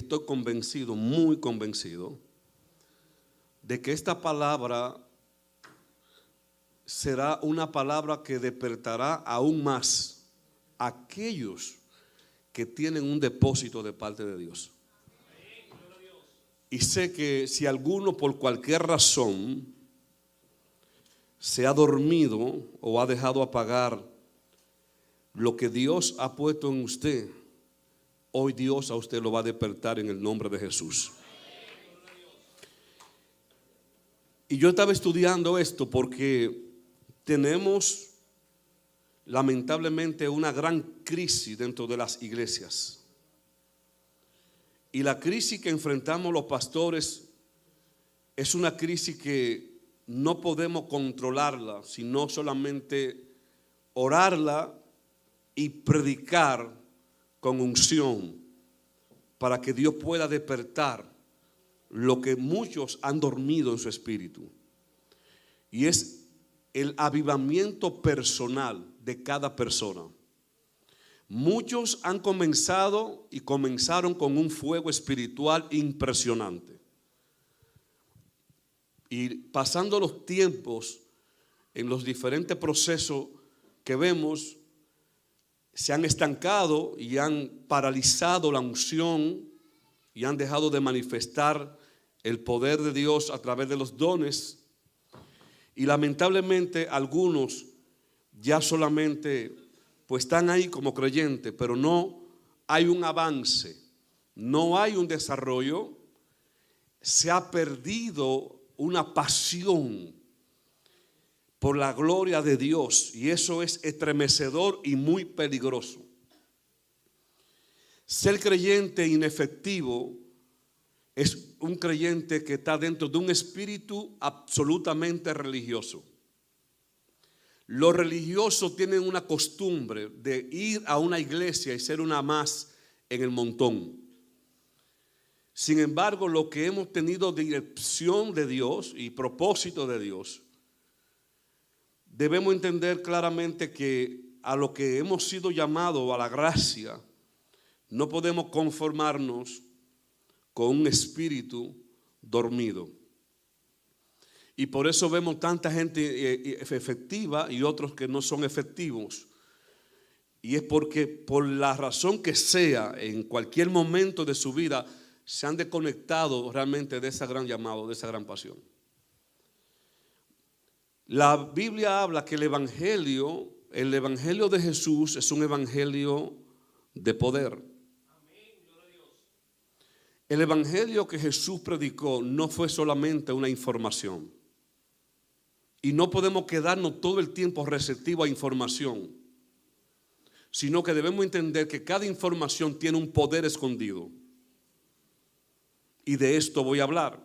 estoy convencido, muy convencido, de que esta palabra será una palabra que despertará aún más a aquellos que tienen un depósito de parte de Dios. Y sé que si alguno por cualquier razón se ha dormido o ha dejado apagar lo que Dios ha puesto en usted, hoy Dios a usted lo va a despertar en el nombre de Jesús. Y yo estaba estudiando esto porque tenemos lamentablemente una gran crisis dentro de las iglesias. Y la crisis que enfrentamos los pastores es una crisis que no podemos controlarla, sino solamente orarla y predicar con unción para que Dios pueda despertar lo que muchos han dormido en su espíritu. Y es el avivamiento personal de cada persona. Muchos han comenzado y comenzaron con un fuego espiritual impresionante. Y pasando los tiempos en los diferentes procesos que vemos, se han estancado y han paralizado la unción y han dejado de manifestar el poder de Dios a través de los dones. Y lamentablemente algunos ya solamente pues están ahí como creyentes, pero no hay un avance, no hay un desarrollo. Se ha perdido una pasión por la gloria de Dios, y eso es estremecedor y muy peligroso. Ser creyente inefectivo es un creyente que está dentro de un espíritu absolutamente religioso. Los religiosos tienen una costumbre de ir a una iglesia y ser una más en el montón. Sin embargo, lo que hemos tenido dirección de Dios y propósito de Dios, debemos entender claramente que a lo que hemos sido llamados, a la gracia, no podemos conformarnos con un espíritu dormido. Y por eso vemos tanta gente efectiva y otros que no son efectivos. Y es porque por la razón que sea, en cualquier momento de su vida, se han desconectado realmente de ese gran llamado, de esa gran pasión. La Biblia habla que el evangelio de Jesús es un evangelio de poder. El evangelio que Jesús predicó no fue solamente una información. Y no podemos quedarnos todo el tiempo receptivos a información, sino que debemos entender que cada información tiene un poder escondido. Y de esto voy a hablar.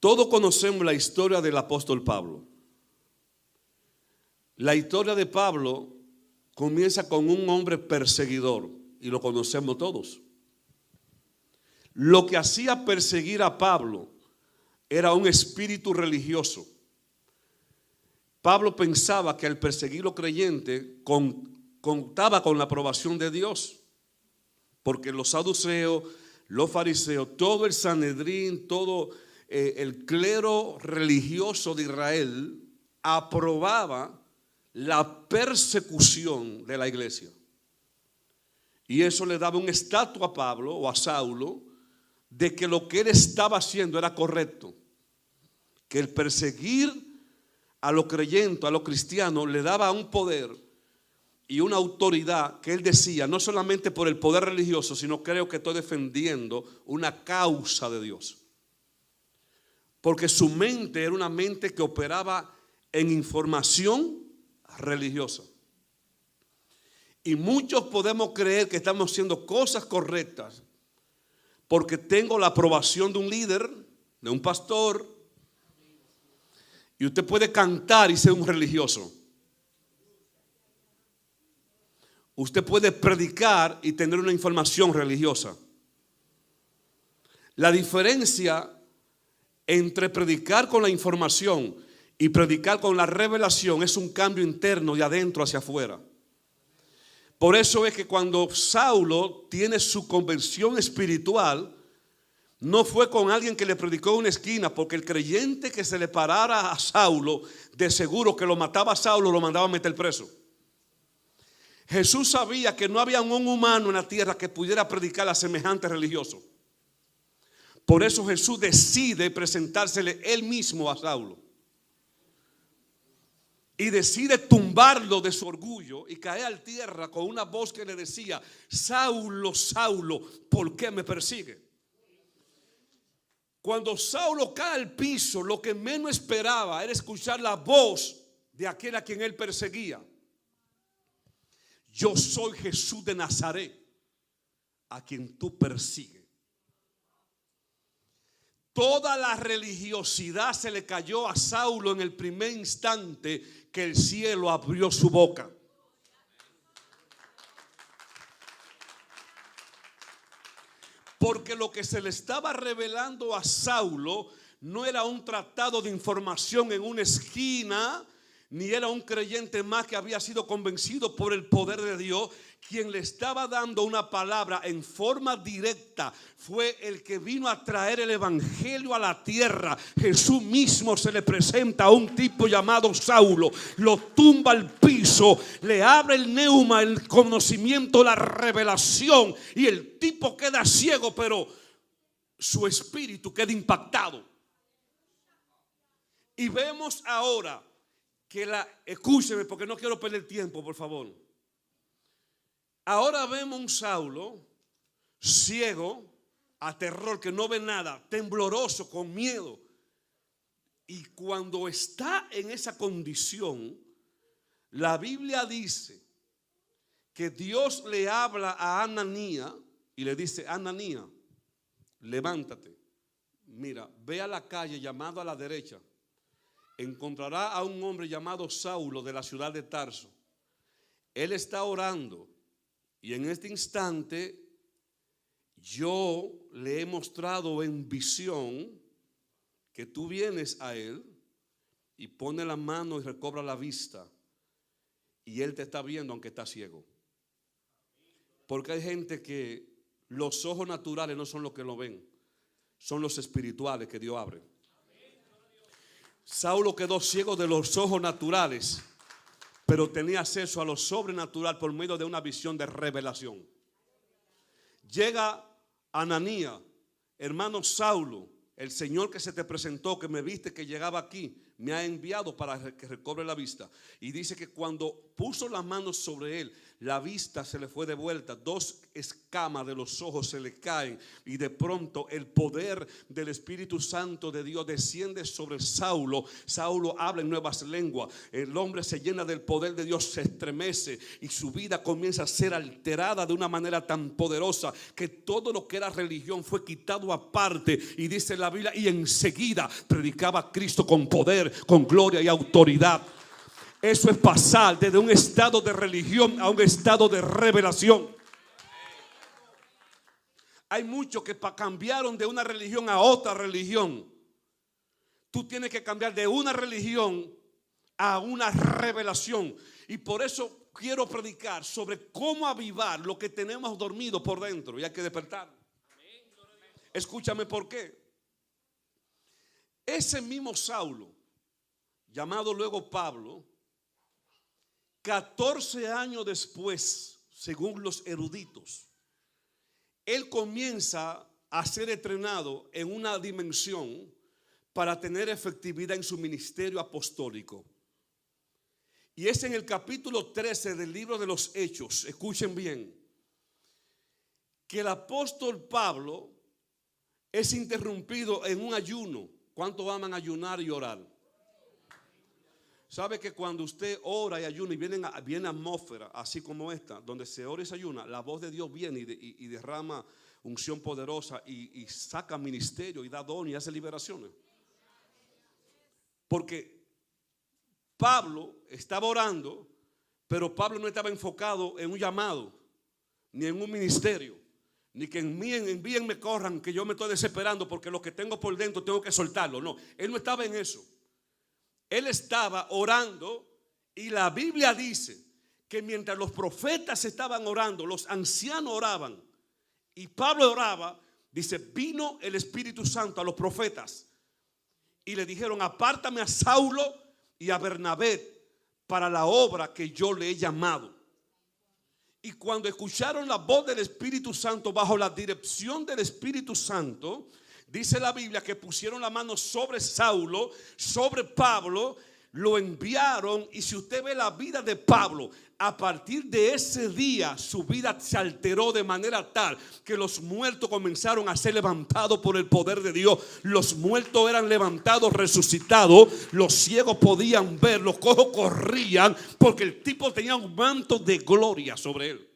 Todos conocemos la historia del apóstol Pablo. La historia de Pablo comienza con un hombre perseguidor, y lo conocemos todos. Lo que hacía perseguir a Pablo era un espíritu religioso. Pablo pensaba que al perseguir a los creyentes contaba con la aprobación de Dios, porque los saduceos, los fariseos, todo el Sanedrín, todo el clero religioso de Israel aprobaba la persecución de la iglesia. Y eso le daba un estatus a Pablo o a Saulo de que lo que él estaba haciendo era correcto. Que el perseguir a los creyentes, a los cristianos, le daba un poder y una autoridad que él decía, no solamente por el poder religioso, sino creo que estoy defendiendo una causa de Dios. Porque su mente era una mente que operaba en información religiosa. Y muchos podemos creer que estamos haciendo cosas correctas porque tengo la aprobación de un líder, de un pastor. Y usted puede cantar y ser un religioso. Usted puede predicar y tener una información religiosa. La diferencia entre predicar con la información y predicar con la revelación es un cambio interno de adentro hacia afuera. Por eso es que cuando Saulo tiene su conversión espiritual, no fue con alguien que le predicó en una esquina, porque el creyente que se le parara a Saulo, de seguro que lo mataba a Saulo, lo mandaba a meter preso. Jesús sabía que no había un humano en la tierra que pudiera predicar a semejante religioso. Por eso Jesús decide presentársele él mismo a Saulo. Y decide tumbarlo de su orgullo y caer al tierra con una voz que le decía: Saulo, Saulo, ¿por qué me persigue? Cuando Saulo cae al piso, lo que menos esperaba era escuchar la voz de aquel a quien él perseguía. Yo soy Jesús de Nazaret, a quien tú persigues. Toda la religiosidad se le cayó a Saulo en el primer instante que el cielo abrió su boca. Porque lo que se le estaba revelando a Saulo no era un tratado de información en una esquina, ni era un creyente más que había sido convencido por el poder de Dios. Quien le estaba dando una palabra en forma directa fue el que vino a traer el evangelio a la tierra. Jesús mismo se le presenta a un tipo llamado Saulo, lo tumba al piso, le abre el neuma, el conocimiento, la revelación, y el tipo queda ciego, pero su espíritu queda impactado. Y vemos ahora que escúcheme porque no quiero perder tiempo, por favor. Ahora vemos un Saulo ciego, a terror, que no ve nada, tembloroso, con miedo. Y cuando está en esa condición, la Biblia dice que Dios le habla a Ananías y le dice: Ananías, levántate, mira, ve a la calle llamado a la derecha. Encontrará a un hombre llamado Saulo de la ciudad de Tarso. Él está orando y en este instante yo le he mostrado en visión que tú vienes a él y pone la mano y recobra la vista, y él te está viendo aunque está ciego. Porque hay gente que los ojos naturales no son los que lo ven, son los espirituales que Dios abre. Saulo quedó ciego de los ojos naturales, pero tenía acceso a lo sobrenatural por medio de una visión de revelación. Llega Ananías: hermano Saulo, el Señor que se te presentó, que me viste que llegaba aquí, me ha enviado para que recobre la vista. Y dice que cuando puso las manos sobre él, la vista se le fue de vuelta, 2 escamas de los ojos se le caen, y de pronto el poder del Espíritu Santo de Dios desciende sobre Saulo. Saulo habla en nuevas lenguas, el hombre se llena del poder de Dios, se estremece y su vida comienza a ser alterada de una manera tan poderosa que todo lo que era religión fue quitado aparte. Y dice la Biblia: y enseguida predicaba a Cristo con poder, con gloria y autoridad. Eso es pasar desde un estado de religión a un estado de revelación. Hay muchos que cambiaron de una religión a otra religión. Tú tienes que cambiar de una religión a una revelación. Y por eso quiero predicar sobre cómo avivar lo que tenemos dormido por dentro y hay que despertar. Escúchame por qué. Ese mismo Saulo, llamado luego Pablo, 14 años después, según los eruditos, él comienza a ser entrenado en una dimensión para tener efectividad en su ministerio apostólico. Y es en el capítulo 13 del libro de los Hechos, escuchen bien, que el apóstol Pablo es interrumpido en un ayuno. ¿Cuántos aman ayunar y orar? ¿Sabe que cuando usted ora y ayuna y viene atmósfera así como esta, donde se ora y se ayuna, la voz de Dios viene y derrama unción poderosa y saca ministerio y da don y hace liberaciones? Porque Pablo estaba orando, pero Pablo no estaba enfocado en un llamado, ni en un ministerio, ni que envíenme, corran, que yo me estoy desesperando porque lo que tengo por dentro tengo que soltarlo. No, él no estaba en eso. Él estaba orando y la Biblia dice que mientras los profetas estaban orando, los ancianos oraban y Pablo oraba, dice, vino el Espíritu Santo a los profetas y le dijeron, apártame a Saulo y a Bernabé para la obra que yo le he llamado. Y cuando escucharon la voz del Espíritu Santo, bajo la dirección del Espíritu Santo, dice la Biblia que pusieron la mano sobre Saulo, sobre Pablo, lo enviaron. Y si usted ve la vida de Pablo, a partir de ese día su vida se alteró de manera tal que los muertos comenzaron a ser levantados por el poder de Dios. Los muertos eran levantados, resucitados, los ciegos podían ver, los cojos corrían, porque el tipo tenía un manto de gloria sobre él.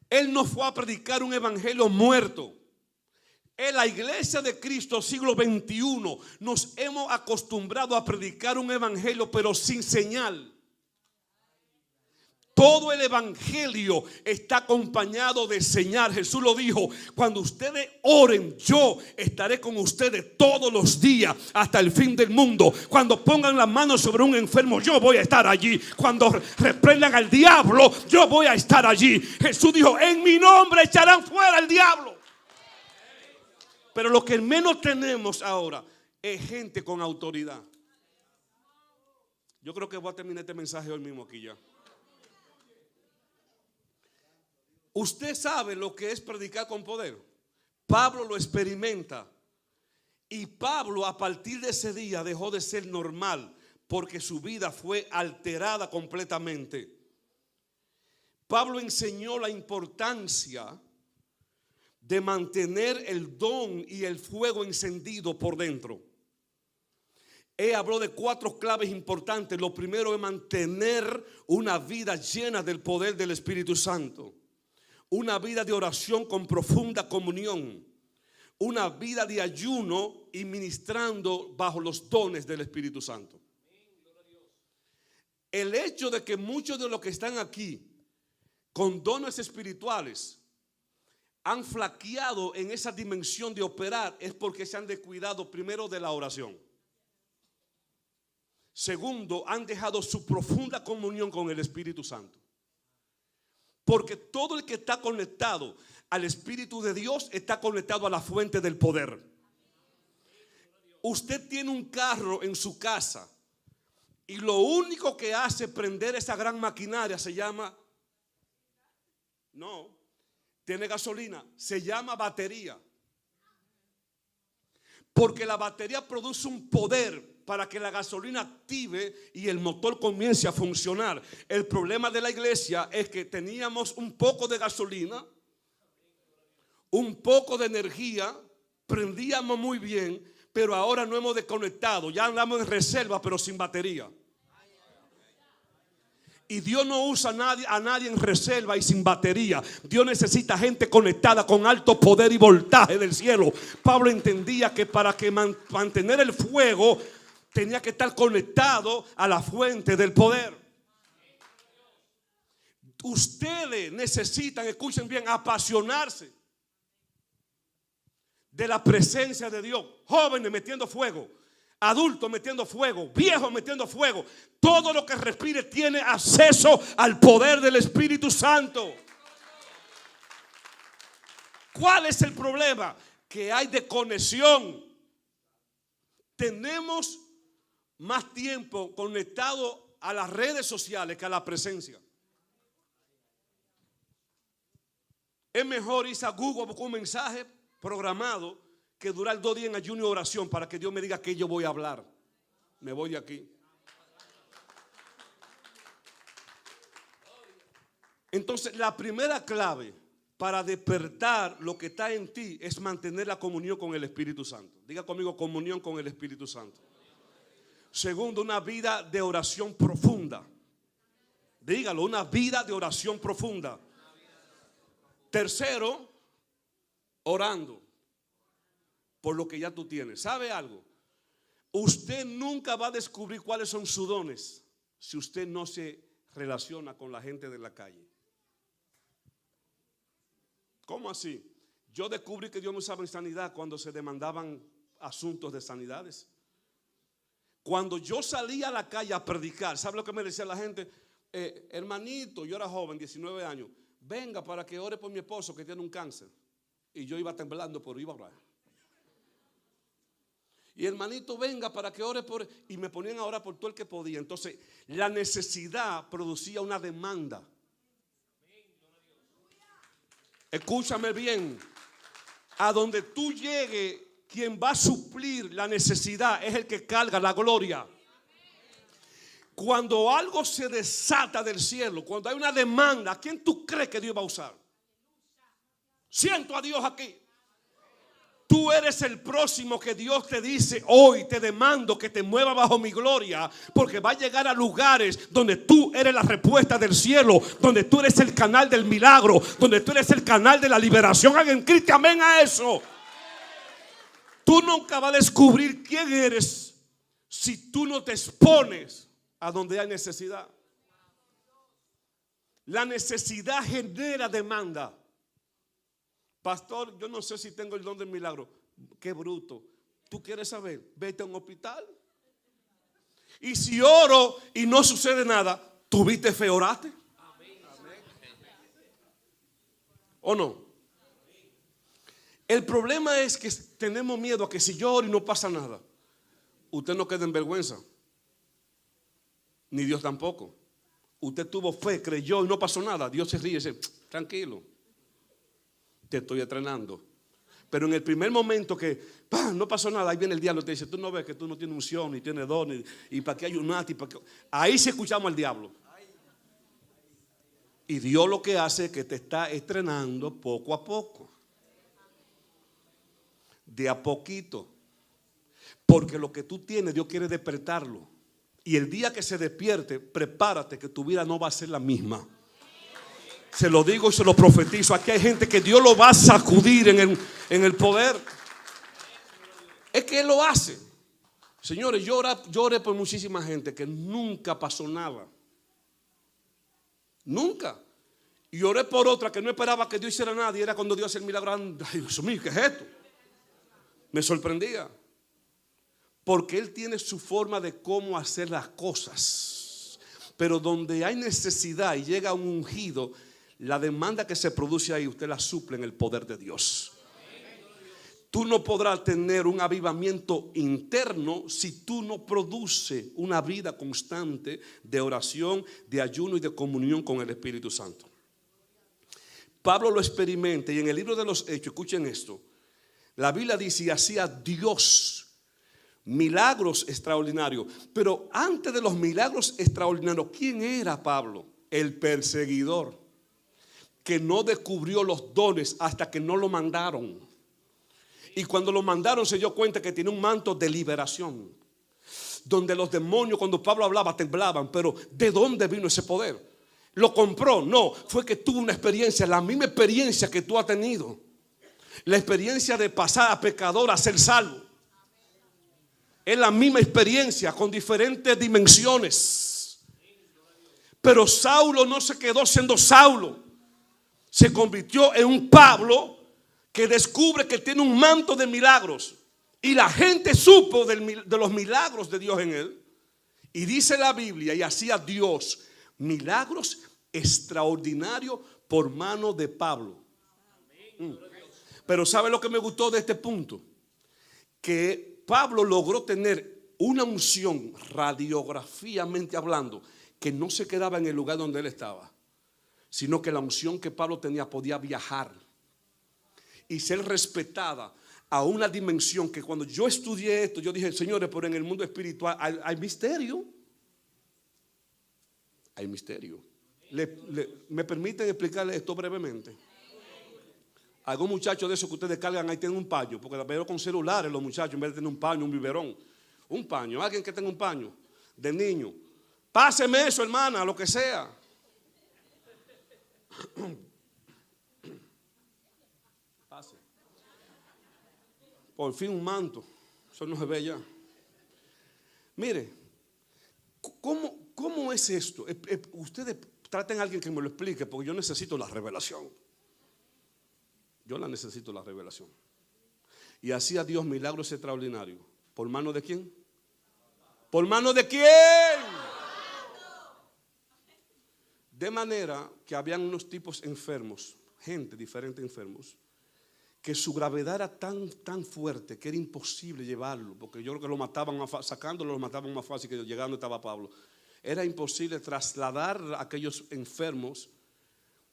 Él no fue a predicar un evangelio muerto. En la iglesia de Cristo siglo XXI nos hemos acostumbrado a predicar un evangelio pero sin señal. Todo el evangelio está acompañado de señal. Jesús lo dijo, cuando ustedes oren, yo estaré con ustedes todos los días hasta el fin del mundo. Cuando pongan las manos sobre un enfermo, yo voy a estar allí. Cuando reprendan al diablo, yo voy a estar allí. Jesús dijo, en mi nombre echarán fuera al diablo. Pero lo que menos tenemos ahora es gente con autoridad. Yo creo que voy a terminar este mensaje hoy mismo aquí ya. Usted sabe lo que es predicar con poder. Pablo lo experimenta. Y Pablo a partir de ese día dejó de ser normal, porque su vida fue alterada completamente. Pablo enseñó la importancia de mantener el don y el fuego encendido por dentro. Él habló de 4 claves importantes. Lo primero es mantener una vida llena del poder del Espíritu Santo. Una vida de oración con profunda comunión. Una vida de ayuno y ministrando bajo los dones del Espíritu Santo. El hecho de que muchos de los que están aquí con dones espirituales han flaqueado en esa dimensión de operar es porque se han descuidado primero de la oración. Segundo, han dejado su profunda comunión con el Espíritu Santo. Porque todo el que está conectado al Espíritu de Dios está conectado a la fuente del poder. Usted tiene un carro en su casa y lo único que hace prender esa gran maquinaria se llama, no, tiene gasolina, se llama batería. Porque la batería produce un poder para que la gasolina active y el motor comience a funcionar. El problema de la iglesia es que teníamos un poco de gasolina, un poco de energía, prendíamos muy bien, pero ahora no hemos desconectado. Ya andamos en reserva, pero sin batería. Y Dios no usa a nadie en reserva y sin batería. Dios necesita gente conectada con alto poder y voltaje del cielo. Pablo entendía que para que mantener el fuego tenía que estar conectado a la fuente del poder. Ustedes necesitan, escuchen bien, apasionarse de la presencia de Dios. Jóvenes metiendo fuego, adultos metiendo fuego, viejos metiendo fuego. Todo lo que respire tiene acceso al poder del Espíritu Santo. ¿Cuál es el problema? Que hay desconexión. Tenemos más tiempo conectado a las redes sociales que a la presencia. Es mejor irse a Google a buscar un mensaje programado que durar 2 días en ayuno y oración para que Dios me diga que yo voy a hablar. Me voy de aquí. Entonces, la primera clave para despertar lo que está en ti es mantener la comunión con el Espíritu Santo. Diga conmigo, comunión con el Espíritu Santo. Segundo, una vida de oración profunda. Dígalo, una vida de oración profunda. Tercero, orando por lo que ya tú tienes. ¿Sabe algo? Usted nunca va a descubrir cuáles son sus dones si usted no se relaciona con la gente de la calle. ¿Cómo así? Yo descubrí que Dios me usaba en sanidad cuando se demandaban asuntos de sanidades. Cuando yo salía a la calle a predicar, ¿sabe lo que me decía la gente? hermanito, yo era joven, 19 años, venga para que ore por mi esposo que tiene un cáncer. Y yo iba temblando, pero iba a orar. Y hermanito, venga para que ore por... Y me ponían a orar por todo el que podía. Entonces, la necesidad producía una demanda. Escúchame bien. A donde tú llegues, quien va a suplir la necesidad es el que carga la gloria. Cuando algo se desata del cielo, cuando hay una demanda, ¿a quién tú crees que Dios va a usar? Siento a Dios aquí. Tú eres el próximo que Dios te dice: hoy te demando que te mueva bajo mi gloria, porque va a llegar a lugares donde tú eres la respuesta del cielo, donde tú eres el canal del milagro, donde tú eres el canal de la liberación. Alguien grite amén a eso. Tú nunca vas a descubrir quién eres si tú no te expones a donde hay necesidad. La necesidad genera demanda. Pastor, yo no sé si tengo el don del milagro. Qué bruto. ¿Tú quieres saber? Vete a un hospital. Y si oro y no sucede nada, ¿tuviste fe, oraste? ¿O no? El problema es que tenemos miedo a que si yo oro y no pasa nada, usted no quede en vergüenza. Ni Dios tampoco. Usted tuvo fe, creyó y no pasó nada. Dios se ríe y dice: tranquilo, te estoy entrenando. Pero en el primer momento que no pasó nada, ahí viene el diablo y te dice: tú no ves que tú no tienes unción, ni tienes don, y para qué ayunaste. Ahí sí escuchamos al diablo. Y Dios lo que hace es que te está entrenando poco a poco, de a poquito. Porque lo que tú tienes, Dios quiere despertarlo. Y el día que se despierte, prepárate que tu vida no va a ser la misma. Se lo digo y se lo profetizo. Aquí hay gente que Dios lo va a sacudir en el poder. Es que Él lo hace. Señores, yo oré por muchísima gente que nunca pasó nada. Nunca. Y oré por otra que no esperaba que Dios hiciera nada. Y era cuando Dios hacía el milagro. Ay, Dios mío, ¿qué es esto? Me sorprendía. Porque Él tiene su forma de cómo hacer las cosas. Pero donde hay necesidad y llega un ungido, la demanda que se produce ahí, usted la suple en el poder de Dios. Tú no podrás tener un avivamiento interno si tú no produces una vida constante de oración, de ayuno y de comunión con el Espíritu Santo. Pablo lo experimenta y en el libro de los Hechos, escuchen esto, la Biblia dice: y hacía Dios milagros extraordinarios. Pero antes de los milagros extraordinarios, ¿quién era Pablo? El perseguidor, que no descubrió los dones hasta que no lo mandaron. Y cuando lo mandaron se dio cuenta que tiene un manto de liberación, donde los demonios, cuando Pablo hablaba, temblaban. Pero ¿de dónde vino ese poder? ¿Lo compró? No, fue que tuvo una experiencia, la misma experiencia que tú has tenido. La experiencia de pasar a pecador a ser salvo. Es la misma experiencia con diferentes dimensiones. Pero Saulo no se quedó siendo Saulo. Se convirtió en un Pablo que descubre que tiene un manto de milagros. Y la gente supo de los milagros de Dios en él. Y dice la Biblia: y hacía Dios milagros extraordinarios por mano de Pablo. Pero ¿sabe lo que me gustó de este punto? Que Pablo logró tener una unción, radiográficamente hablando, que no se quedaba en el lugar donde él estaba, sino que la unción que Pablo tenía podía viajar y ser respetada a una dimensión que cuando yo estudié esto, yo dije: señores, pero en el mundo espiritual hay misterio. Hay misterio. ¿Me permiten explicarles esto brevemente? Algún muchacho de esos que ustedes cargan ahí tienen un paño, porque la veo con celulares los muchachos, en vez de tener un paño, un biberón. Un paño, alguien que tenga un paño de niño. Páseme eso, hermana, lo que sea. Pase. Por fin un manto. Eso no se ve ya. Mire, ¿cómo es esto? Ustedes traten a alguien que me lo explique, porque yo necesito la revelación. Yo la necesito, la revelación. Y hacía Dios milagros extraordinarios. ¿Por mano de quién? ¿Por mano de quién? De manera que habían unos tipos enfermos, gente diferente enfermos, que su gravedad era tan fuerte que era imposible llevarlo, porque yo creo que lo mataban sacándolo, lo mataban más fácil que llegando estaba Pablo. Era imposible trasladar a aquellos enfermos.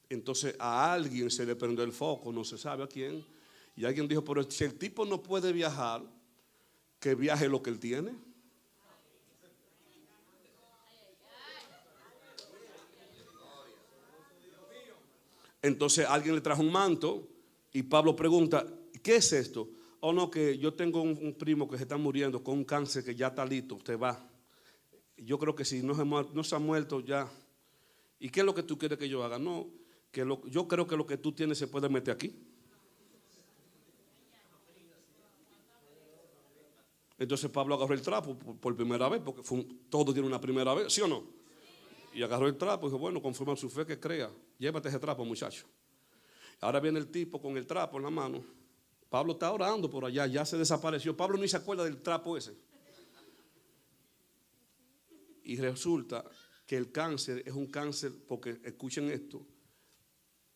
Entonces a alguien se le prendió el foco, no se sabe a quién, y alguien dijo, pero si el tipo no puede viajar, que viaje lo que él tiene. Entonces alguien le trajo un manto y Pablo pregunta, ¿qué es esto? Oh no, que yo tengo un primo que se está muriendo con un cáncer que ya está listo, usted va. Yo creo que si no se ha muerto ya. ¿Y qué es lo que tú quieres que yo haga? No, yo creo que lo que tú tienes se puede meter aquí. Entonces Pablo agarró el trapo por primera vez, porque todo tiene una primera vez, ¿sí o no? Y agarró el trapo y dijo, bueno, conforme a su fe que crea, llévate ese trapo, muchacho. Ahora viene el tipo con el trapo en la mano. Pablo está orando por allá, ya se desapareció. Pablo ni se acuerda del trapo ese. Y resulta que el cáncer es un cáncer, porque escuchen esto,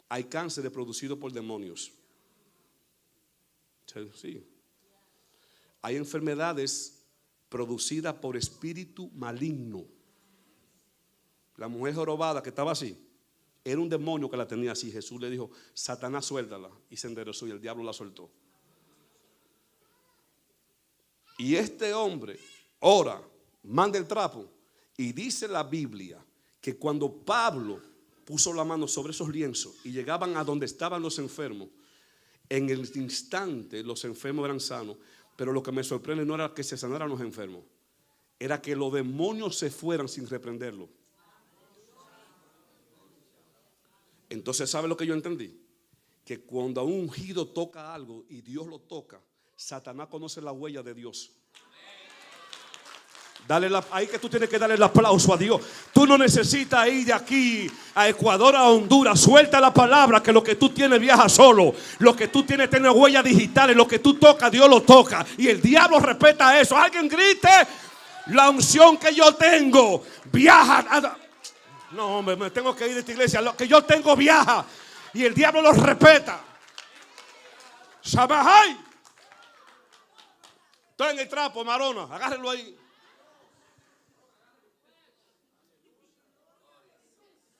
hay cánceres producidos por demonios. Sí. Hay enfermedades producidas por espíritu maligno. La mujer jorobada que estaba así, era un demonio que la tenía así. Jesús le dijo, Satanás, suéltala. Y se enderezó y el diablo la soltó. Y este hombre ora, manda el trapo. Y dice la Biblia que cuando Pablo puso la mano sobre esos lienzos y llegaban a donde estaban los enfermos, en el instante los enfermos eran sanos. Pero lo que me sorprende no era que se sanaran los enfermos, era que los demonios se fueran sin reprenderlo. Entonces, ¿sabe lo que yo entendí? Que cuando a un ungido toca algo y Dios lo toca, Satanás conoce la huella de Dios. Ahí que tú tienes que darle el aplauso a Dios. Tú no necesitas ir de aquí a Ecuador, a Honduras. Suelta la palabra que lo que tú tienes viaja solo. Lo que tú tienes tiene huellas digitales. Lo que tú tocas, Dios lo toca. Y el diablo respeta eso. Alguien grite, la unción que yo tengo viaja. No, hombre, me tengo que ir de esta iglesia. Lo que yo tengo viaja. Y el diablo lo respeta. Shabahai. Estoy en el trapo, Marona. Agárrenlo ahí.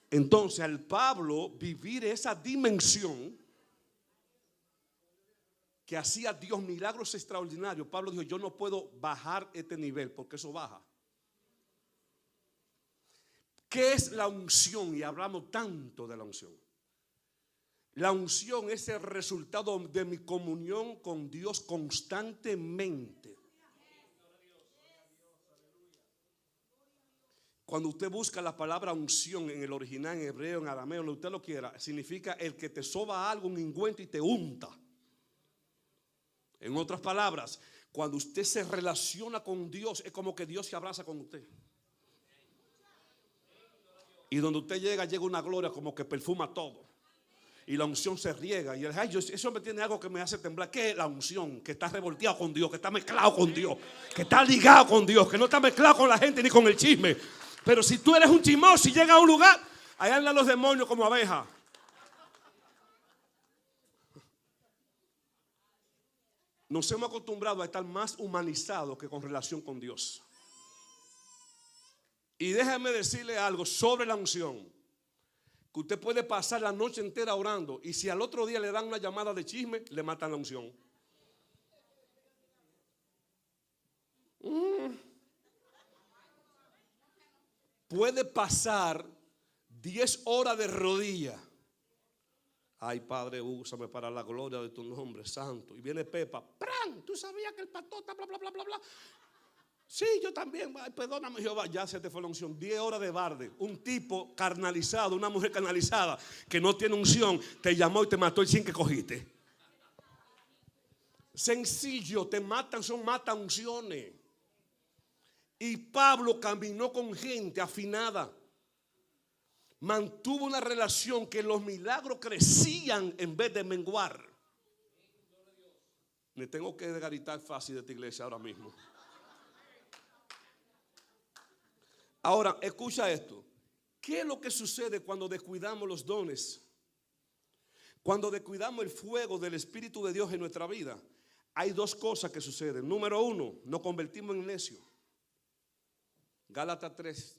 Entonces al Pablo vivir esa dimensión que hacía Dios milagros extraordinarios, Pablo dijo, yo no puedo bajar este nivel porque eso baja. ¿Qué es la unción? Y hablamos tanto de la unción. La unción es el resultado de mi comunión con Dios constantemente. Cuando usted busca la palabra unción en el original, en hebreo, en arameo, donde usted lo quiera, significa el que te soba algo, un ungüento y te unta. En otras palabras, cuando usted se relaciona con Dios, es como que Dios se abraza con usted. Y donde usted llega una gloria como que perfuma todo. Y la unción se riega. Y ese hombre tiene algo que me hace temblar. ¿Qué es la unción? Que está revolteado con Dios, que está mezclado con Dios, que está ligado con Dios, que no está mezclado con la gente ni con el chisme. Pero si tú eres un chismoso y llegas a un lugar, ahí andan los demonios como abejas. Nos hemos acostumbrado a estar más humanizados que con relación con Dios. Y déjame decirle algo sobre la unción. Que usted puede pasar la noche entera orando y si al otro día le dan una llamada de chisme, le matan la unción. Puede pasar 10 horas de rodilla. Ay, Padre, úsame para la gloria de tu nombre santo. Y viene Pepa, ¡pran! ¿Tú sabías que el patota, bla, bla, bla, bla, bla? Sí, yo también. Ay, perdóname, Jehová. Ya se te fue la unción. 10 horas de barde. Un tipo carnalizado, una mujer carnalizada que no tiene unción, te llamó y te mató el 100 que cogiste. Sencillo, te matan, son mata unciones. Y Pablo caminó con gente afinada. Mantuvo una relación que los milagros crecían en vez de menguar. Me tengo que desgaritar fácil de esta iglesia ahora mismo. Ahora, escucha esto. ¿Qué es lo que sucede cuando descuidamos los dones? Cuando descuidamos el fuego del Espíritu de Dios en nuestra vida, hay dos cosas que suceden. Número uno, nos convertimos en necios. Gálatas 3,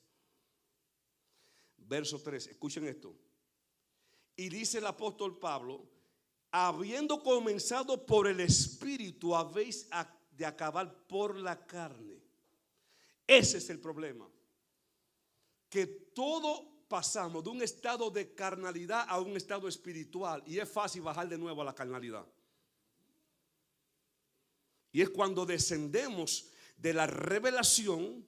verso 3, escuchen esto. Y dice el apóstol Pablo: habiendo comenzado por el Espíritu, habéis de acabar por la carne. Ese es el problema. Que todo pasamos de un estado de carnalidad a un estado espiritual, y es fácil bajar de nuevo a la carnalidad. Y es cuando descendemos de la revelación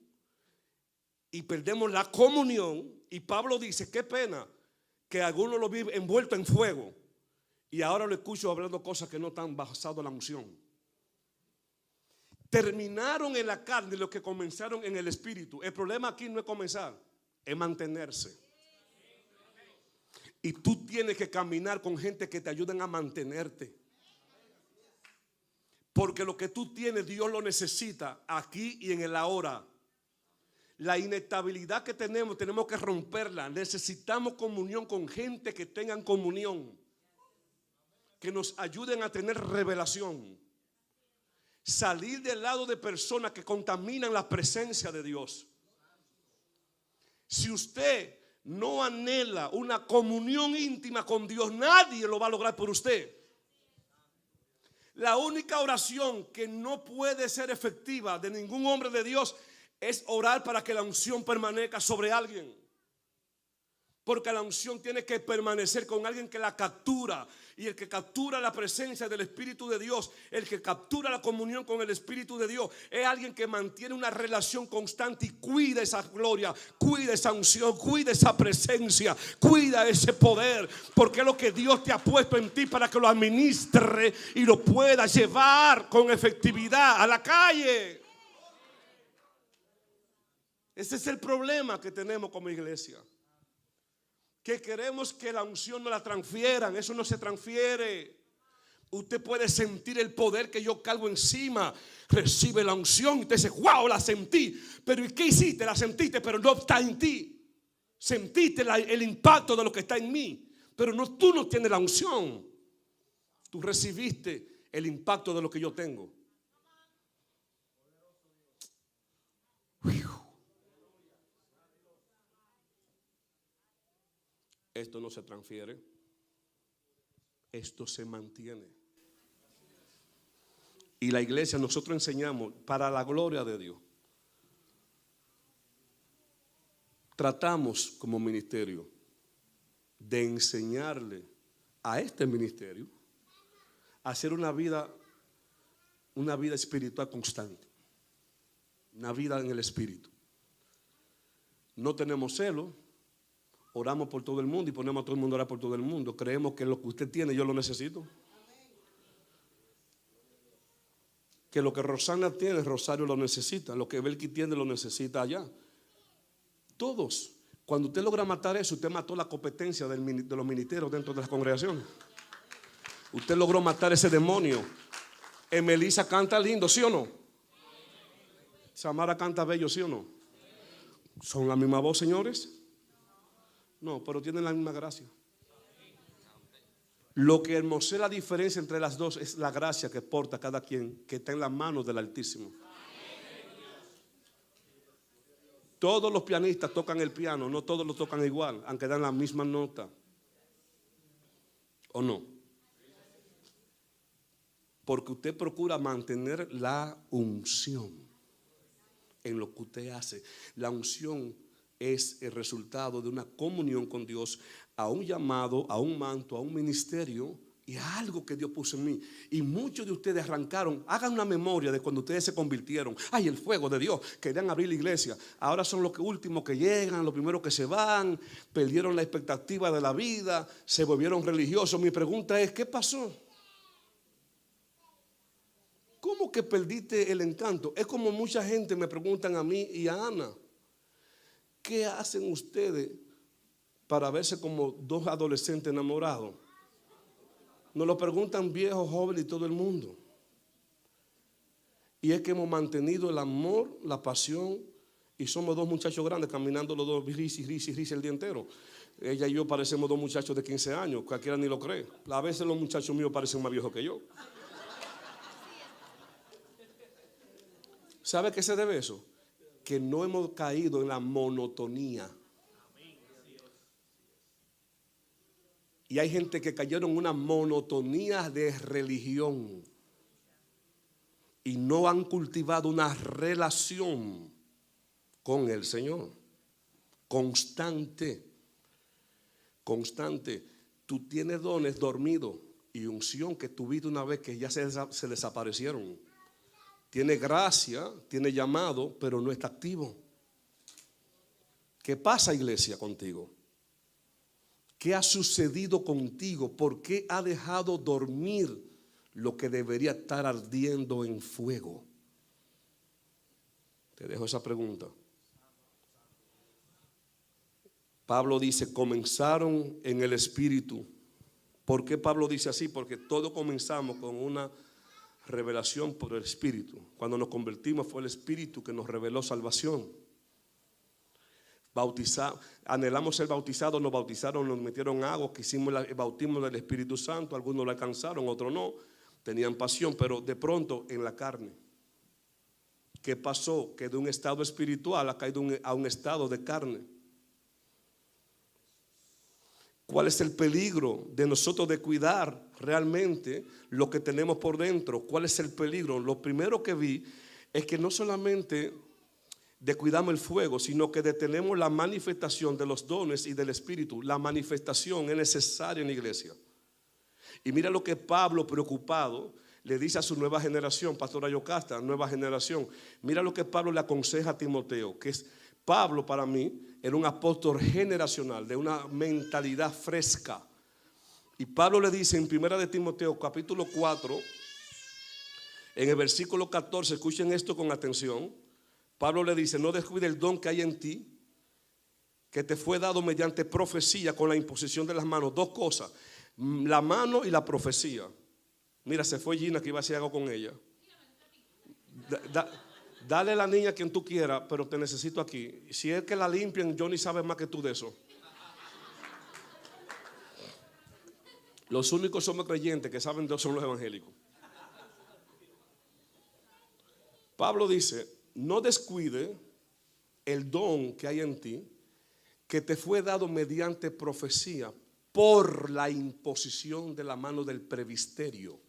y perdemos la comunión. Y Pablo dice: qué pena que algunos lo viven envuelto en fuego, y ahora lo escucho hablando cosas que no están basadas en la unción. Terminaron en la carne lo que comenzaron en el espíritu. El problema aquí no es comenzar, es mantenerse. Y tú tienes que caminar con gente que te ayuden a mantenerte. Porque lo que tú tienes, Dios lo necesita aquí y en el ahora. La inestabilidad que tenemos que romperla. Necesitamos comunión con gente que tengan comunión, que nos ayuden a tener revelación. Salir del lado de personas que contaminan la presencia de Dios. Si usted no anhela una comunión íntima con Dios, nadie lo va a lograr por usted. La única oración que no puede ser efectiva de ningún hombre de Dios es orar para que la unción permanezca sobre alguien. Porque la unción tiene que permanecer con alguien que la captura. Y el que captura la presencia del Espíritu de Dios, el que captura la comunión con el Espíritu de Dios, es alguien que mantiene una relación constante y cuida esa gloria, cuida esa unción, cuida esa presencia, cuida ese poder. Porque es lo que Dios te ha puesto en ti para que lo administre y lo pueda llevar con efectividad a la calle. Ese es el problema que tenemos como iglesia. Que queremos que la unción no la transfieran. Eso no se transfiere. Usted puede sentir el poder que yo cargo encima. Recibe la unción y usted dice: wow, la sentí. Pero ¿y qué hiciste? La sentiste, pero no está en ti. Sentiste el impacto de lo que está en mí, pero no, tú no tienes la unción. Tú recibiste el impacto de lo que yo tengo. Esto no se transfiere. Esto se mantiene. Y la iglesia, nosotros enseñamos para la gloria de Dios. Tratamos como ministerio de enseñarle a este ministerio a hacer una vida espiritual constante. Una vida en el espíritu. No tenemos celo. Oramos por todo el mundo y ponemos a todo el mundo a orar por todo el mundo. Creemos que lo que usted tiene yo lo necesito. Que lo que Rosana tiene, Rosario lo necesita. Lo que Belki tiene lo necesita allá. Todos. Cuando usted logra matar eso, usted mató la competencia de los ministerios dentro de las congregaciones. Usted logró matar ese demonio. Melissa canta lindo, ¿sí o no? Samara canta bello, ¿sí o no? ¿Son la misma voz, señores? No, pero tienen la misma gracia. Lo que hermosea la diferencia entre las dos es la gracia que porta cada quien, que está en las manos del Altísimo. Todos los pianistas tocan el piano, no todos lo tocan igual, aunque dan la misma nota. ¿O no? Porque usted procura mantener la unción en lo que usted hace. La unción es el resultado de una comunión con Dios, a un llamado, a un manto, a un ministerio y a algo que Dios puso en mí. Y muchos de ustedes arrancaron, hagan una memoria de cuando ustedes se convirtieron. Ay, el fuego de Dios, querían abrir la iglesia. Ahora son los últimos que llegan, los primeros que se van, perdieron la expectativa de la vida, se volvieron religiosos. Mi pregunta es, ¿qué pasó? ¿Cómo que perdiste el encanto? Es como mucha gente me preguntan a mí y a Ana. ¿Qué hacen ustedes para verse como dos adolescentes enamorados? Nos lo preguntan viejos, jóvenes y todo el mundo. Y es que hemos mantenido el amor, la pasión Y somos dos muchachos grandes caminando los dos, risi el día entero. Ella y yo parecemos dos muchachos de 15 años, cualquiera ni lo cree. A veces los muchachos míos parecen más viejos que yo. ¿Sabe a qué se debe eso? Que no hemos caído en la monotonía. Y hay gente que cayeron en una monotonía de religión y no han cultivado una relación con el Señor constante. Tú tienes dones dormidos y unción que tuviste una vez que ya se desaparecieron. Tiene gracia, tiene llamado, pero no está activo. ¿Qué pasa, iglesia, contigo? ¿Qué ha sucedido contigo? ¿Por qué ha dejado dormir lo que debería estar ardiendo en fuego? Te dejo esa pregunta. Pablo dice, comenzaron en el Espíritu. ¿Por qué Pablo dice así? Porque todos comenzamos con una revelación por el Espíritu. Cuando nos convertimos fue el Espíritu que nos reveló salvación. Anhelamos ser bautizados, nos bautizaron, nos metieron agua, que hicimos el bautismo del Espíritu Santo. Algunos lo alcanzaron, otros no, tenían pasión, pero de pronto en la carne. ¿Qué pasó? Que de un estado espiritual ha caído a un estado de carne. ¿Cuál es el peligro de nosotros de cuidar realmente lo que tenemos por dentro? ¿Cuál es el peligro? Lo primero que vi es que no solamente descuidamos el fuego, sino que detenemos la manifestación de los dones y del Espíritu. La manifestación es necesaria en la iglesia. Y mira lo que Pablo, preocupado, le dice a su nueva generación, Pastora Yocasta, nueva generación. Mira lo que Pablo le aconseja a Timoteo, que es, Pablo para mí era un apóstol generacional, de una mentalidad fresca. Y Pablo le dice en 1 de Timoteo capítulo 4, en el versículo 14, escuchen esto con atención. Pablo le dice, no descuide el don que hay en ti, que te fue dado mediante profecía con la imposición de las manos. Dos cosas, la mano y la profecía. Mira, se fue Gina que iba a hacer algo con ella. Dale a la niña a quien tú quieras, pero te necesito aquí. Si es que la limpian, Johnny sabe más que tú de eso. Los únicos somos creyentes que saben de eso son los evangélicos. Pablo dice, no descuide el don que hay en ti, que te fue dado mediante profecía por la imposición de la mano del presbiterio.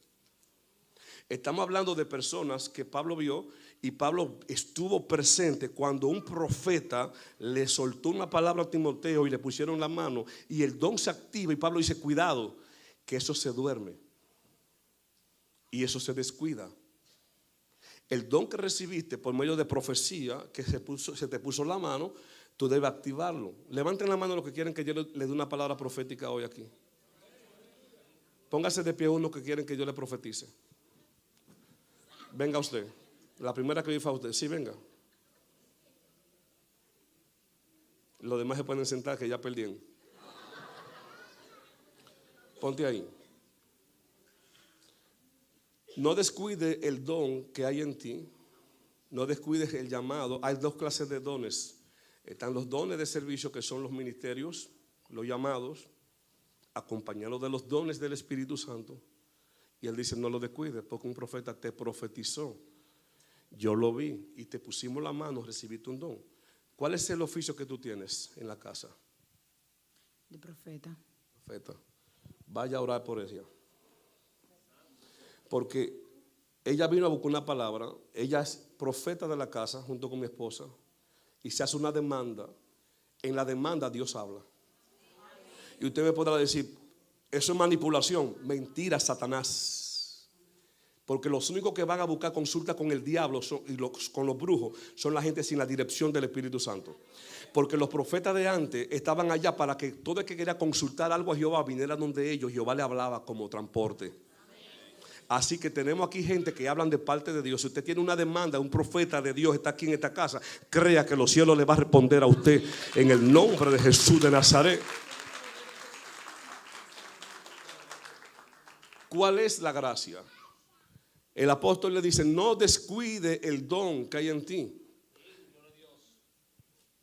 Estamos hablando de personas que Pablo vio y Pablo estuvo presente cuando un profeta le soltó una palabra a Timoteo y le pusieron la mano y el don se activa y Pablo dice, cuidado, que eso se duerme y eso se descuida. El don que recibiste por medio de profecía, que se te puso la mano, tú debes activarlo. Levanten la mano los que quieren que yo le dé una palabra profética hoy aquí. Póngase de pie uno que quieren que yo le profetice. Venga usted. La primera que vi fue a usted. Sí, venga. Los demás se pueden sentar que ya perdieron. Ponte ahí. No descuide el don que hay en ti. No descuides el llamado. Hay dos clases de dones. Están los dones de servicio, que son los ministerios, los llamados, acompañados de los dones del Espíritu Santo. Y él dice, no lo descuides, porque un profeta te profetizó. Yo lo vi y te pusimos la mano, recibiste un don. ¿Cuál es el oficio que tú tienes en la casa? De profeta. Profeta. Vaya a orar por ella. Porque ella vino a buscar una palabra. Ella es profeta de la casa junto con mi esposa. Y se hace una demanda. En la demanda Dios habla. Y usted me podrá decir, eso es manipulación. Mentira, Satanás. Porque los únicos que van a buscar consulta con el diablo con los brujos son la gente sin la dirección del Espíritu Santo. Porque los profetas de antes estaban allá para que todo el que quería consultar algo a Jehová viniera donde ellos. Jehová le hablaba como transporte. Así que tenemos aquí gente que hablan de parte de Dios. Si usted tiene una demanda, un profeta de Dios está aquí en esta casa, crea que los cielos le va a responder a usted en el nombre de Jesús de Nazaret. ¿Cuál es la gracia? El apóstol le dice, no descuide el don que hay en ti.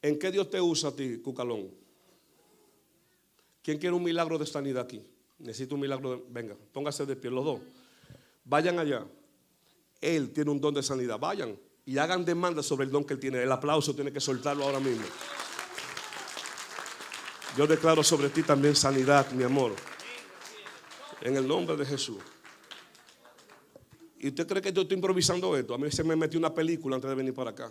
¿En qué Dios te usa a ti, Cucalón? ¿Quién quiere un milagro de sanidad aquí? Necesito un milagro. Venga, póngase de pie los dos. Vayan allá. Él tiene un don de sanidad. Vayan y hagan demanda sobre el don que él tiene. El aplauso tiene que soltarlo ahora mismo. Yo declaro sobre ti también sanidad, mi amor. En el nombre de Jesús. ¿Y usted cree que yo estoy improvisando esto? A mí se me metió una película antes de venir para acá.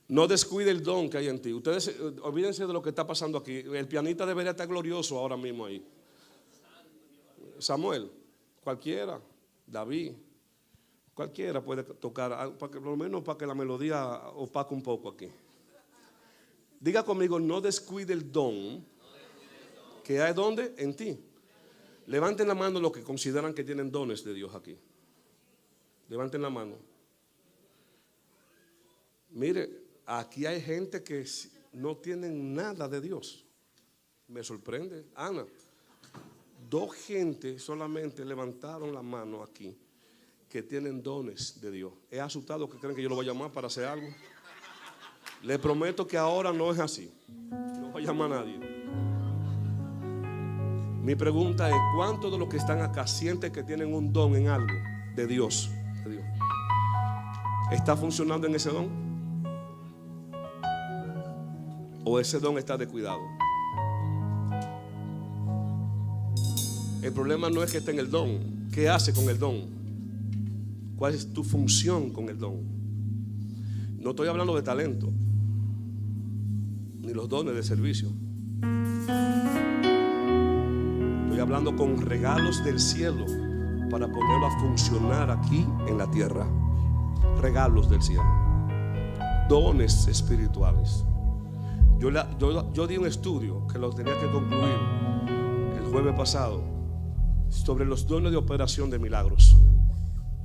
No descuide el don que hay en ti. Ustedes olvídense de lo que está pasando aquí. El pianista debería estar glorioso ahora mismo ahí. Samuel, cualquiera, David, cualquiera puede tocar, por lo menos para que la melodía opaque un poco aquí. Diga conmigo, no descuide el don que hay donde en ti. Levanten la mano los que consideran que tienen dones de Dios aquí. Levanten la mano. Mire, aquí hay gente que no tienen nada de Dios. Me sorprende. Ana, 2 gente solamente levantaron la mano aquí que tienen dones de Dios. He asustado que creen que yo lo voy a llamar para hacer algo. Les prometo que ahora no es así. No voy a llamar a nadie. Mi pregunta es, ¿cuántos de los que están acá sienten que tienen un don en algo de Dios? ¿Está funcionando en ese don? ¿O ese don está descuidado? El problema no es que esté en el don. ¿Qué hace con el don? ¿Cuál es tu función con el don? No estoy hablando de talento ni los dones de servicio. Estoy hablando con regalos del cielo para ponerlo a funcionar aquí en la tierra. Regalos del cielo, dones espirituales. Yo di un estudio que lo tenía que concluir el jueves pasado sobre los dones de operación de milagros.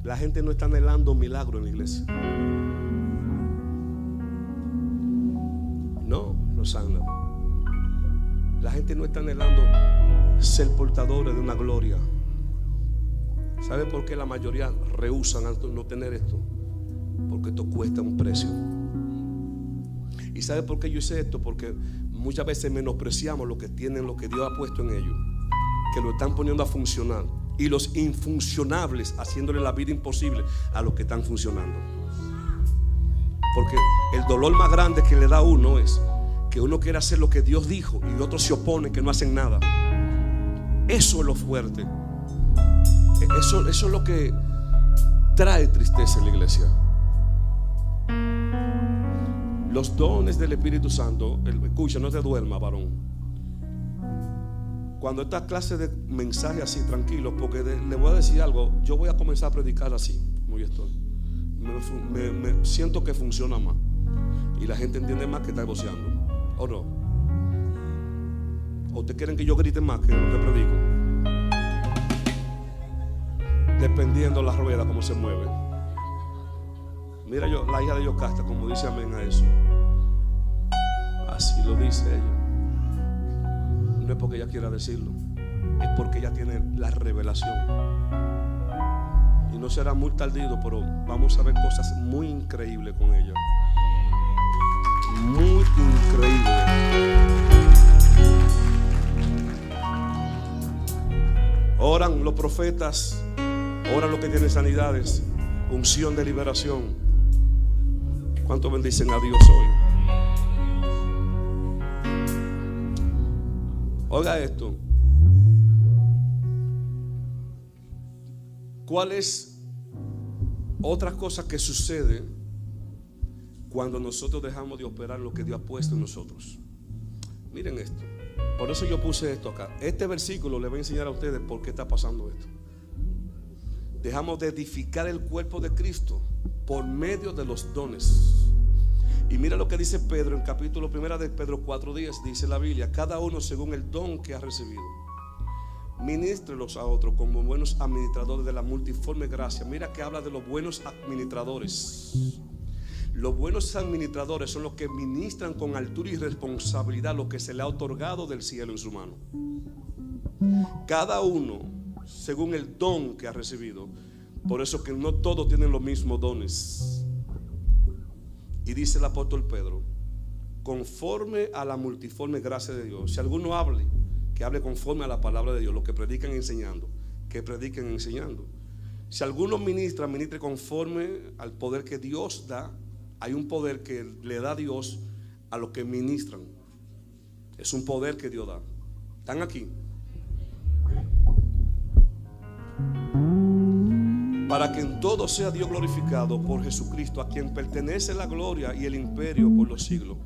La gente no está anhelando un milagro en la iglesia. No, Rosana. La gente no está anhelando ser portadores de una gloria. ¿Sabe por qué la mayoría rehúsan no tener esto? Porque esto cuesta un precio. ¿Y sabe por qué yo hice esto? Porque muchas veces menospreciamos lo que tienen, lo que Dios ha puesto en ellos, que lo están poniendo a funcionar, y los infuncionables haciéndole la vida imposible a los que están funcionando. Porque el dolor más grande que le da a uno es que uno quiere hacer lo que Dios dijo y otros se oponen, que no hacen nada. Eso es lo fuerte. Eso es lo que trae tristeza en la iglesia. Los dones del Espíritu Santo. Escucha, no te duermas, varón. Cuando esta clase de mensaje así, tranquilo, porque le voy a decir algo. Yo voy a comenzar a predicar así, muy estoy. Me siento que funciona más y la gente entiende más que está negociando. ¿O no? ¿O te quieren que yo grite más que lo que predico? Dependiendo la rueda como se mueve. Mira la hija de Yocasta como dice amén a eso. Así lo dice ella. No es porque ella quiera decirlo, es porque ella tiene la revelación. Y no será muy tardío, pero vamos a ver cosas muy increíbles con ella. Muy increíble. Oran los profetas, oran los que tienen sanidades, unción de liberación. ¿Cuántos bendicen a Dios hoy? Oiga esto. ¿Cuál es otra cosa que sucede cuando nosotros dejamos de operar lo que Dios ha puesto en nosotros? Miren esto. Por eso yo puse esto acá. Este versículo le va a enseñar a ustedes por qué está pasando esto. Dejamos de edificar el cuerpo de Cristo por medio de los dones. Y mira lo que dice Pedro en capítulo 1 de Pedro 4:10. Dice la Biblia: cada uno según el don que ha recibido, ministrelos a otros como buenos administradores de la multiforme gracia. Mira que habla de los buenos administradores. Los buenos administradores son los que ministran con altura y responsabilidad lo que se le ha otorgado del cielo en su mano. Cada uno según el don que ha recibido, Por eso que no todos tienen los mismos dones. Y dice el apóstol Pedro, conforme a la multiforme gracia de Dios. Si alguno hable, que hable conforme a la palabra de Dios. Los que predican enseñando, que prediquen enseñando. Si alguno ministra, ministre conforme al poder que Dios da. Hay un poder que le da Dios a los que ministran. Es un poder que Dios da. ¿Están aquí? Para que en todo sea Dios glorificado por Jesucristo, a quien pertenece la gloria y el imperio por los siglos.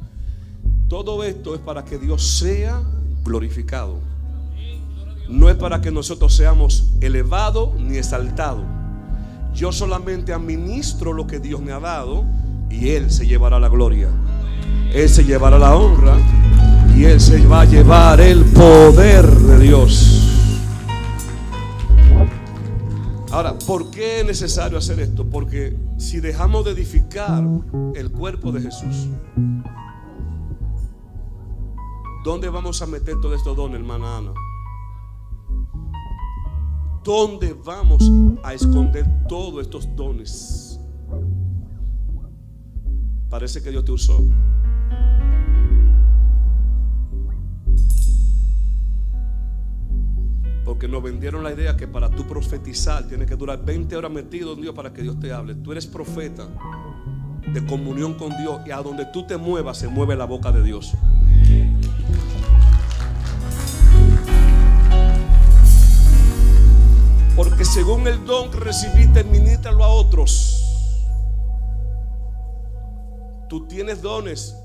Todo esto es para que Dios sea glorificado. No es para que nosotros seamos elevados ni exaltados. Yo solamente administro lo que Dios me ha dado y Él se llevará la gloria. Él se llevará la honra y Él se va a llevar el poder de Dios. Ahora, ¿por qué es necesario hacer esto? Porque si dejamos de edificar el cuerpo de Jesús, ¿dónde vamos a meter todos estos dones, hermana Ana? ¿Dónde vamos a esconder todos estos dones? Parece que Dios te usó. Porque nos vendieron la idea que para tú profetizar tienes que durar 20 horas metido en Dios para que Dios te hable. Tú eres profeta de comunión con Dios y a donde tú te muevas se mueve la boca de Dios. Porque según el don que recibiste, ministralo a otros. Tú tienes dones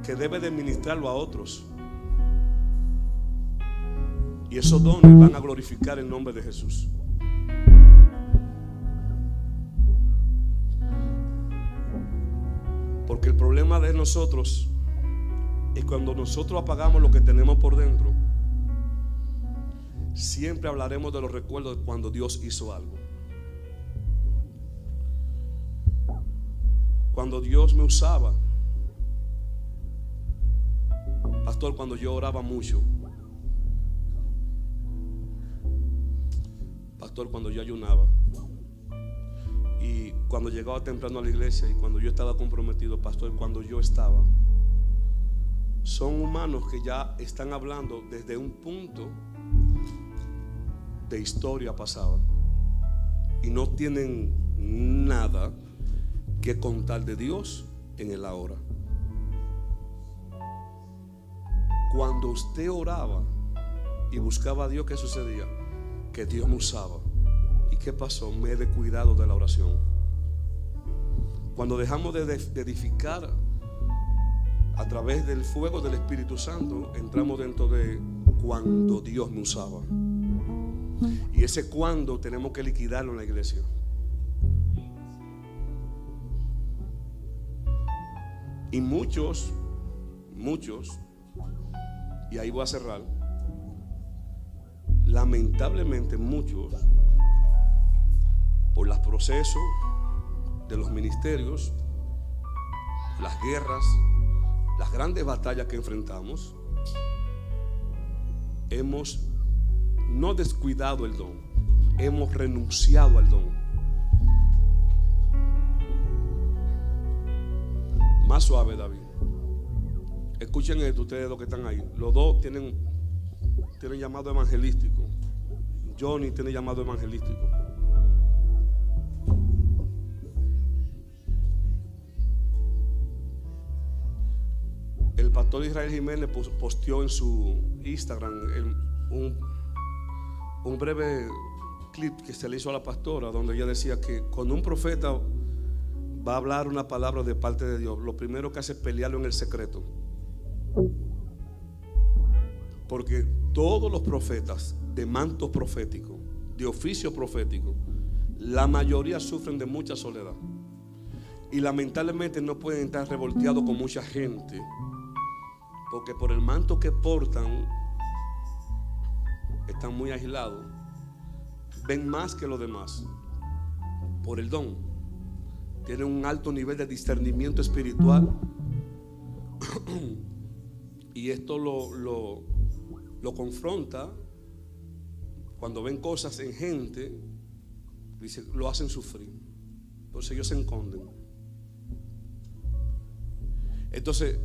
que debes de ministrarlo a otros. Y esos dones van a glorificar el nombre de Jesús. Porque el problema de nosotros es cuando nosotros apagamos lo que tenemos por dentro. Siempre hablaremos de los recuerdos de cuando Dios hizo algo. Cuando Dios me usaba. Pastor, cuando yo oraba mucho. Pastor, cuando yo ayunaba. Y cuando llegaba temprano a la iglesia. Y cuando yo estaba comprometido. Pastor, cuando yo estaba. Son humanos que ya están hablando desde un punto de historia pasada. Y no tienen nada que contar de Dios en el ahora. Cuando usted oraba y buscaba a Dios, ¿qué sucedía? Que Dios me usaba. ¿Y qué pasó? Me he descuidado de la oración. Cuando dejamos de edificar a través del fuego del Espíritu Santo, entramos dentro de cuando Dios me usaba. Y ese cuando tenemos que liquidarlo en la iglesia. Y muchos, y ahí voy a cerrar, lamentablemente muchos, por los procesos de los ministerios, las guerras, las grandes batallas que enfrentamos, hemos no descuidado el don, hemos renunciado al don. Más suave, David. Escuchen esto, ustedes los que están ahí. Los dos tienen llamado evangelístico. Johnny tiene llamado evangelístico. El pastor Israel Jiménez posteó en su Instagram un breve clip que se le hizo a la pastora, donde ella decía que cuando un profeta va a hablar una palabra de parte de Dios, lo primero que hace es pelearlo en el secreto. Porque todos los profetas de manto profético, de oficio profético, la mayoría sufren de mucha soledad. Y lamentablemente no pueden estar revolteados con mucha gente, porque por el manto que portan están muy aislados. Ven más que los demás. Por el don tienen un alto nivel de discernimiento espiritual. Y esto lo confronta cuando ven cosas en gente, Dice, lo hacen sufrir. Entonces ellos se esconden. Entonces,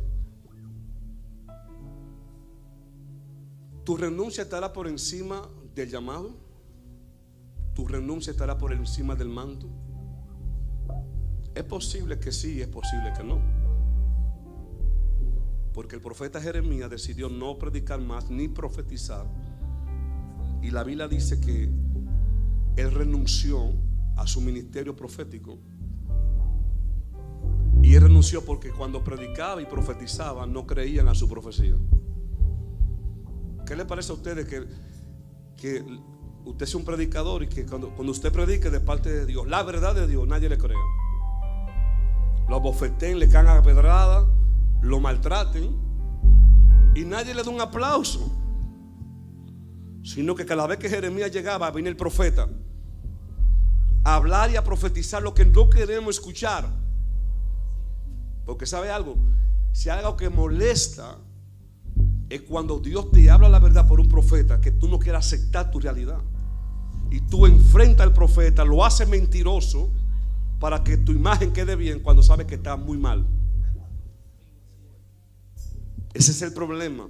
tu renuncia estará por encima del llamado. Tu renuncia estará por encima del manto. Es posible que sí, es posible que no. Porque el profeta Jeremías decidió no predicar más ni profetizar. Y la Biblia dice que él renunció a su ministerio profético. Y él renunció porque cuando predicaba y profetizaba no creían a su profecía. ¿Qué le parece a ustedes que usted sea un predicador y que cuando usted predique de parte de Dios, la verdad de Dios, nadie le crea? Lo abofeten, le caen a pedrada, lo maltraten y nadie le da un aplauso, sino que cada vez que Jeremías llegaba, venía el profeta a hablar y a profetizar lo que no queremos escuchar. Porque sabe algo, si hay algo que molesta es cuando Dios te habla la verdad por un profeta que tú no quieras aceptar tu realidad y tú enfrentas al profeta, lo haces mentiroso para que tu imagen quede bien cuando sabes que está muy mal. Ese es el problema.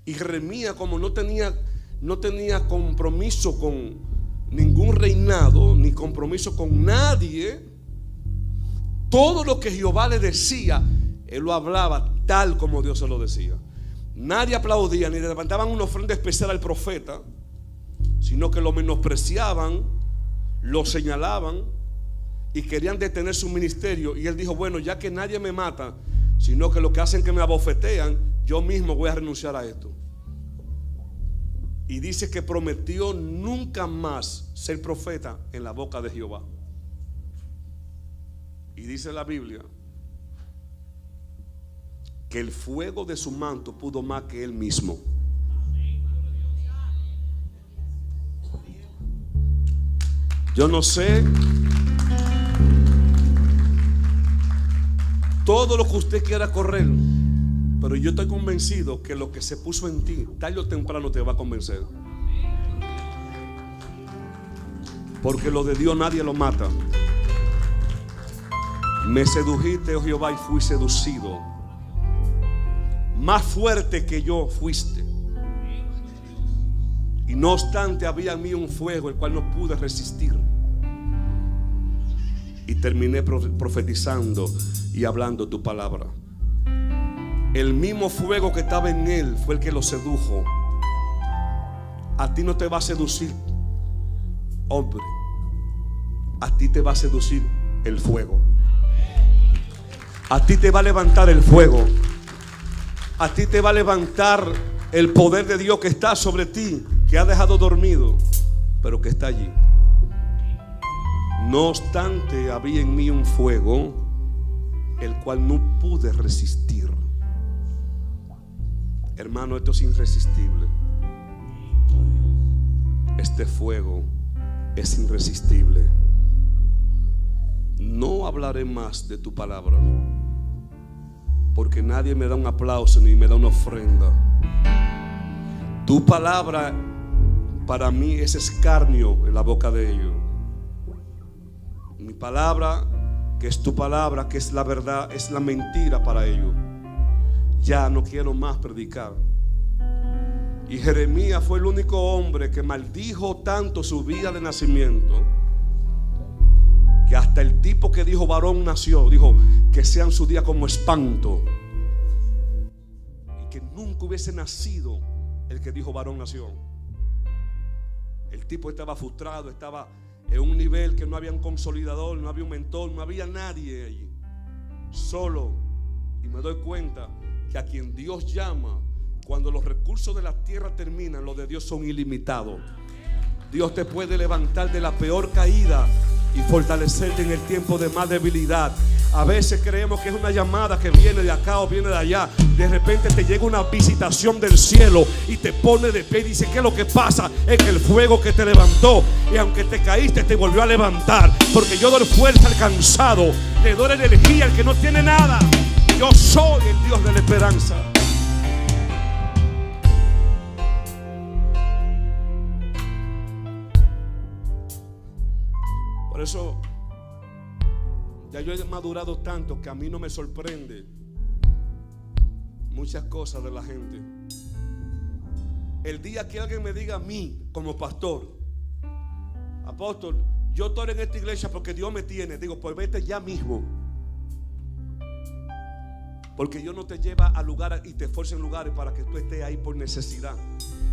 Y Jeremías, como no tenía compromiso con ningún reinado, ni compromiso con nadie, todo lo que Jehová le decía, él lo hablaba tal como Dios se lo decía. Nadie aplaudía ni le levantaban una ofrenda especial al profeta, sino que lo menospreciaban, lo señalaban y querían detener su ministerio. Y él dijo, bueno, ya que nadie me mata, sino que lo que hacen que me abofetean, yo mismo voy a renunciar a esto. Y dice que prometió nunca más ser profeta en la boca de Jehová. Y dice la Biblia que el fuego de su manto pudo más que él mismo. Yo no sé todo lo que usted quiera correr, pero yo estoy convencido que lo que se puso en ti, tarde o temprano te va a convencer. Porque lo de Dios nadie lo mata. Me sedujiste, oh Jehová, y fui seducido. Más fuerte que yo fuiste. Y no obstante había en mí un fuego el cual no pude resistir. Y terminé profetizando y hablando tu palabra. El mismo fuego que estaba en él fue el que lo sedujo. A ti no te va a seducir, hombre. A ti te va a seducir el fuego. A ti te va a levantar el fuego. A ti te va a levantar el poder de Dios que está sobre ti, que ha dejado dormido, pero que está allí. No obstante, había en mí un fuego el cual no pude resistir. Hermano, esto es irresistible. Este fuego es irresistible. No hablaré más de tu palabra, porque nadie me da un aplauso ni me da una ofrenda. Tu palabra para mí es escarnio en la boca de ellos. Mi palabra, que es tu palabra, que es la verdad, es la mentira para ellos. Ya no quiero más predicar. Y Jeremías fue el único hombre que maldijo tanto su vida de nacimiento, que hasta el tipo que dijo varón nació, dijo que sean su día como espanto, y que nunca hubiese nacido el que dijo varón nació. El tipo estaba frustrado, estaba en un nivel que no había un consolidador, no había un mentor, no había nadie allí, solo. Y me doy cuenta que a quien Dios llama, cuando los recursos de la tierra terminan, los de Dios son ilimitados. Dios te puede levantar de la peor caída y fortalecerte en el tiempo de más debilidad. A veces creemos que es una llamada que viene de acá o viene de allá. De repente te llega una visitación del cielo y te pone de pie y dice: ¿qué es lo que pasa? Es que el fuego que te levantó, y aunque te caíste, te volvió a levantar. Porque yo doy fuerza al cansado, le doy energía al que no tiene nada. Yo soy el Dios de la esperanza. Por eso ya yo he madurado tanto que a mí no me sorprende muchas cosas de la gente. El día que alguien me diga a mí como pastor: apóstol, yo estoy en esta iglesia porque Dios me tiene, digo, pues vete ya mismo. Porque Dios no te lleva a lugares y te esfuerza en lugares para que tú estés ahí por necesidad.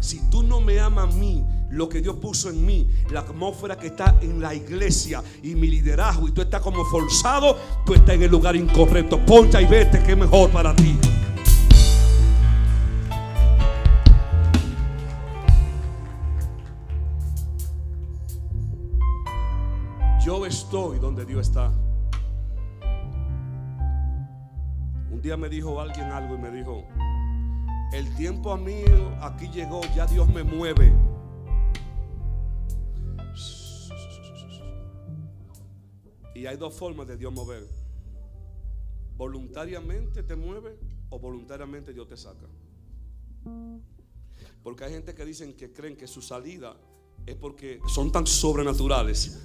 Si tú no me amas a mí, lo que Dios puso en mí, la atmósfera que está en la iglesia y mi liderazgo, y tú estás como forzado, tú estás en el lugar incorrecto. Poncha y vete, que es mejor para ti. Yo estoy donde Dios está. Un día me dijo alguien algo y me dijo: el tiempo a mí aquí llegó, ya Dios me mueve. Y hay dos formas de Dios mover: voluntariamente te mueve o voluntariamente Dios te saca. Porque hay gente que dicen que creen que su salida es porque son tan sobrenaturales,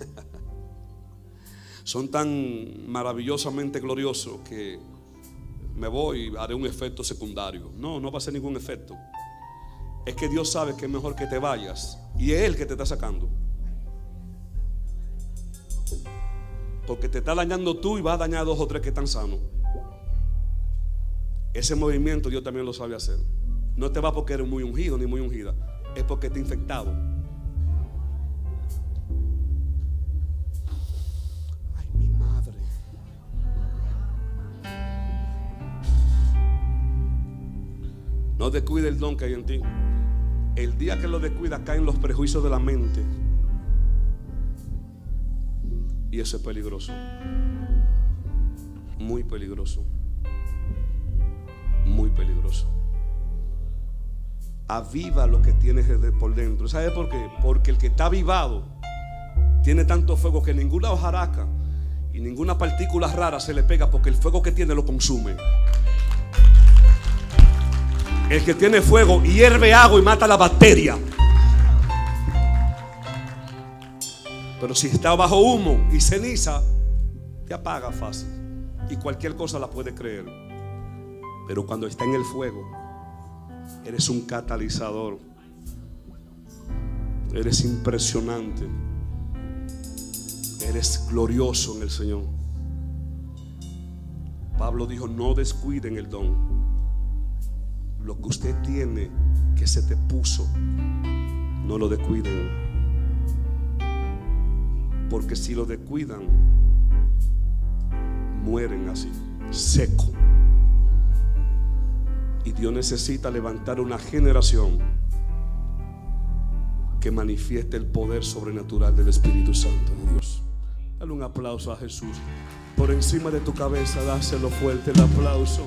son tan maravillosamente gloriosos que me voy y haré un efecto secundario. No, no va a ser ningún efecto. Es que Dios sabe que es mejor que te vayas, y es Él que te está sacando. Porque te está dañando tú y va a dañar a 2 o 3 que están sanos. Ese movimiento Dios también lo sabe hacer. No te va porque eres muy ungido ni muy ungida, es porque está infectado. Ay, mi madre. No descuide el don que hay en ti. El día que lo descuida caen los prejuicios de la mente, y eso es peligroso. Muy peligroso. Muy peligroso. Aviva lo que tienes por dentro. ¿Sabe por qué? Porque el que está avivado tiene tanto fuego que ninguna hojaraca y ninguna partícula rara se le pega, porque el fuego que tiene lo consume. El que tiene fuego hierve agua y mata la bacteria. Pero si está bajo humo y ceniza, te apaga fácil y cualquier cosa la puede creer. Pero cuando está en el fuego, eres un catalizador. Eres impresionante. Eres glorioso en el Señor. Pablo dijo: no descuiden el don. Lo que usted tiene, que se te puso, no lo descuiden. Porque si lo descuidan, mueren así, seco. Y Dios necesita levantar una generación que manifieste el poder sobrenatural del Espíritu Santo de Dios. Dale un aplauso a Jesús. Por encima de tu cabeza, dáselo fuerte el aplauso.